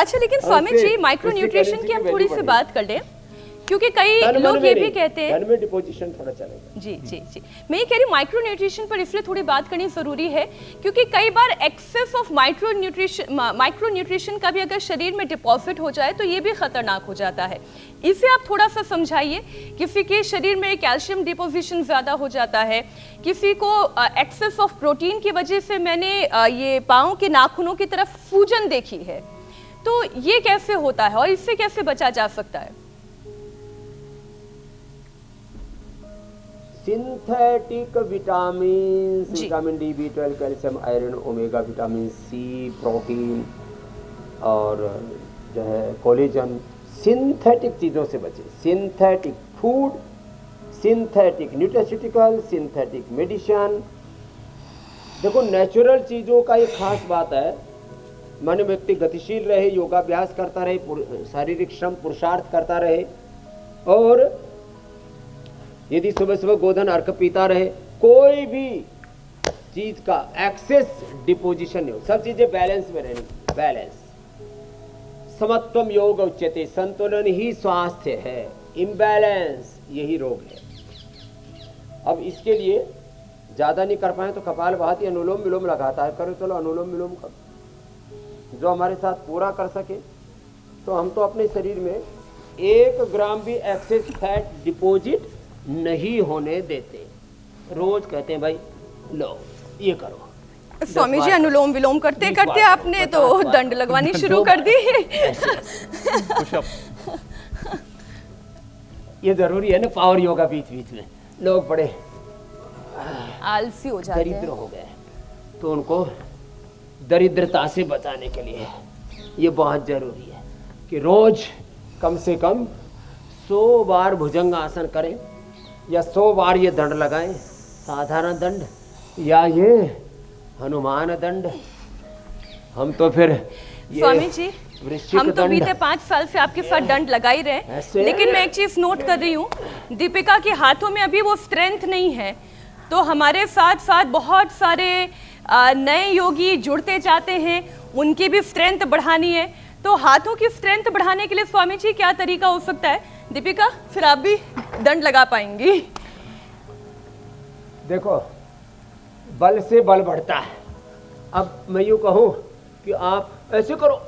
अच्छा, लेकिन Swami ji micro nutrition की हम थोड़ी सी बात कर लें, क्योंकि कई लोग ये भी कहते हैं, धन में डिपोजिशन थोड़ा चलेगा। जी जी जी, मैं ये कह रही हूँ माइक्रो न्यूट्रिशन पर इसलिए थोड़ी बात करनी जरूरी है क्योंकि कई बार एक्सेस ऑफ माइक्रो न्यूट्रिशन का भी अगर शरीर में डिपॉजिट हो जाए तो ये भी खतरनाक हो जाता है। इसे आप थोड़ा सा समझाइए। किसी के शरीर में कैल्शियम डिपोजिशन ज्यादा हो जाता है, किसी को एक्सेस ऑफ प्रोटीन की वजह से मैंने ये पाँव के नाखूनों की तरफ सूजन देखी है, तो ये कैसे होता है और इससे कैसे बचा जा सकता है? Synthetic vitamin, vitamin D, B12, calcium, iron, omega, vitamin C, protein और जो है कोलेजन, सिंथेटिक चीज़ों से बचे। Synthetic food, synthetic nutraceutical, synthetic medicine. देखो, नेचुरल चीज़ों का एक खास बात है, मानो व्यक्ति गतिशील रहे, योगाभ्यास करता रहे, शारीरिक श्रम पुरुषार्थ करता रहे और यदि सुबह सुबह गोधन अर्क पीता रहे, कोई भी चीज का एक्सेस डिपोजिशन नहीं हो, सब चीजें बैलेंस में रहनी। बैलेंस, समत्वम योग उच्यते, संतुलन ही स्वास्थ्य है, इम्बैलेंस यही रोग है। अब इसके लिए ज्यादा नहीं कर पाए तो कपालभाति, अनुलोम विलोम लगाता है, करो चलो अनुलोम विलोम करो, जो हमारे साथ पूरा कर सके। तो हम तो अपने शरीर में 1 ग्राम भी एक्सेस फैट डिपोजिट नहीं होने देते। रोज कहते हैं भाई लो ये करो। स्वामी जी अनुलोम विलोम करते करते आपने तो दंड लगवानी शुरू कर दी। ये जरूरी है ना, पावर योगा बीच बीच में। लोग बड़े आलसी हो जाते हैं, दरिद्र हो गए, तो उनको दरिद्रता से बचाने के लिए ये बहुत जरूरी है कि रोज कम से कम 100 बार भुजंग आसन करें या 100 बार ये दंड लगाएं, साधारण दंड या ये हनुमान दंड। हम तो फिर स्वामी जी हम तो बीते 5 साल से आपके साथ दंड लगा ही रहे, लेकिन मैं एक चीज नोट कर रही हूँ, दीपिका के हाथों में अभी वो स्ट्रेंथ नहीं है। तो हमारे साथ साथ बहुत सारे नए योगी जुड़ते जाते हैं, उनकी भी स्ट्रेंथ बढ़ानी है। तो हाथों की स्ट्रेंथ बढ़ाने के लिए स्वामी जी क्या तरीका हो सकता है? दीपिका फिर आप भी दंड लगा पाएंगी। देखो, बल से बल बढ़ता है। अब मैं यूं कहूं कि आप ऐसे करो,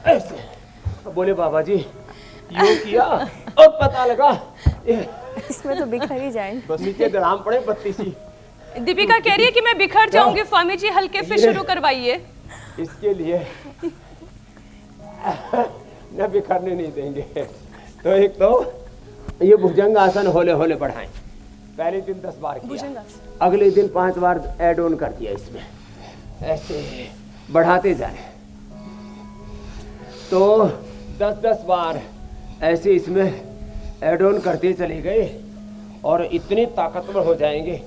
ऐसे। अब बोले बाबा जी यूं किया और पता लगा इसमें तो बिखर ही जाएंगे, बस नीचे दराम पड़े बत्ती सी। दीपिका कह रही है कि मैं बिखर जाऊंगी। स्वामी जी हल्के से शुरू करवाइए। इसके लिए न बिखरने नहीं देंगे। तो एक तो ये भुजंग आसन होले होले बढ़ाएं। पहले दिन 10 बार किया, अगले दिन 5 बार ऐड ऑन कर दिया इसमें, ऐसे बढ़ाते जाए। तो 10-10 बार ऐसे इसमें ऐड ऑन करते चले गए और इतने ताकतवर हो जाएंगे।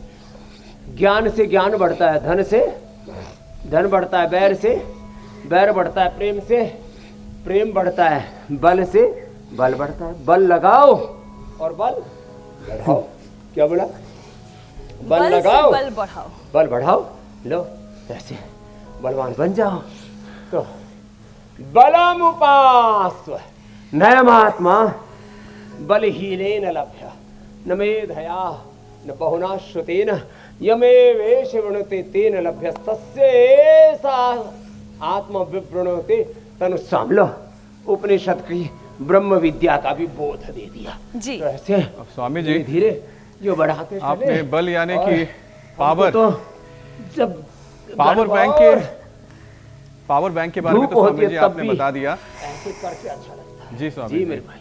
ज्ञान से ज्ञान बढ़ता है, धन से धन बढ़ता है, बैर से बैर बढ़ता है, प्रेम से प्रेम बढ़ता है, बल से बल बढ़ता है। बल लगाओ और बल बढ़ाओ। क्या बोला? बल लगाओ, बल बढ़ाओ, बल बढ़ाओ। लो ऐसे बलवान बन जाओ। तो बलमुपास्व नयमात्मा बलहीनेन लभ्य न मेधया न बहुना श्रुतेन यमेवेश वृणुते तेन लभ्य तस्यैसा आत्मविवृणुते तनु सामलो। उपनिषद की ब्रह्म विद्या का भी बोध दे दिया जी। तो ऐसे अब स्वामी जी धीरे जो बढ़ाते आपने बल यानी कि पावर, तो जब पावर बैंक के बारे में तो स्वामी जी आपने बता दिया। ऐसे करके अच्छा लगता है जी स्वामी जी मेरे भाई।